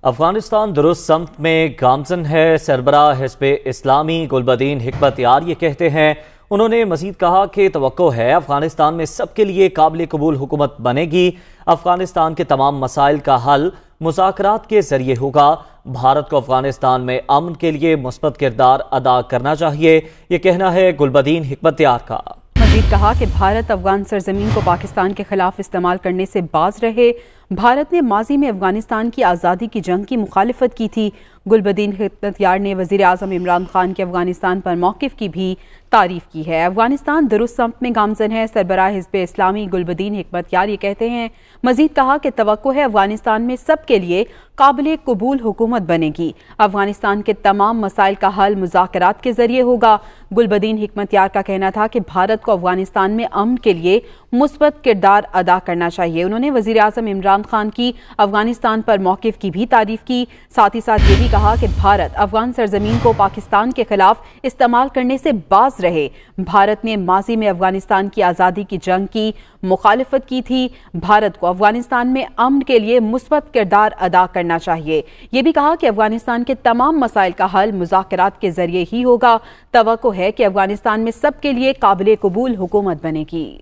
افغانستان درست سمت میں گامزن ہے۔ سربراہ حزب اسلامی گلبدین حکمت یار یہ کہتے ہیں۔ انہوں نے مزید کہا کہ توقع ہے افغانستان میں سب کے لیے قابل قبول حکومت بنے گی۔ افغانستان کے تمام مسائل کا حل مذاکرات کے ذریعے ہوگا۔ بھارت کو افغانستان میں امن کے لیے مثبت کردار ادا کرنا چاہیے، یہ کہنا ہے گلبدین حکمت یار کا۔ مزید کہا کہ بھارت افغان سرزمین کو پاکستان کے خلاف استعمال کرنے سے باز رہے۔ بھارت نے ماضی میں افغانستان کی آزادی کی جنگ کی مخالفت کی تھی۔ گلبدین حکمت یار نے وزیر اعظم عمران خان کے افغانستان پر موقف کی بھی تعریف کی ہے۔ افغانستان درست سمت میں گامزن ہے۔ سربراہ حزب اسلامی گلبدین حکمت یار یہ کہتے ہیں۔ مزید کہا کہ توقع ہے افغانستان میں سب کے لیے قابل قبول حکومت بنے گی۔ افغانستان کے تمام مسائل کا حل مذاکرات کے ذریعے ہوگا۔ گلبدین حکمت یار کا کہنا تھا کہ بھارت کو افغانستان میں امن کے لیے مثبت کردار ادا کرنا چاہیے۔ انہوں نے وزیر اعظم عمران خان کی افغانستان پر موقف کی بھی تعریف کی۔ ساتھ ہی ساتھ یہ بھی کہا کہ بھارت افغان سرزمین کو پاکستان کے خلاف استعمال کرنے سے باز رہے۔ بھارت نے ماضی میں افغانستان کی آزادی کی جنگ کی مخالفت کی تھی۔ بھارت کو افغانستان میں امن کے لیے مثبت کردار ادا کرنا چاہیے۔ یہ بھی کہا کہ افغانستان کے تمام مسائل کا حل مذاکرات کے ذریعے ہی ہوگا۔ توقع ہے کہ افغانستان میں سب کے لیے قابل قبول حکومت بنے گی۔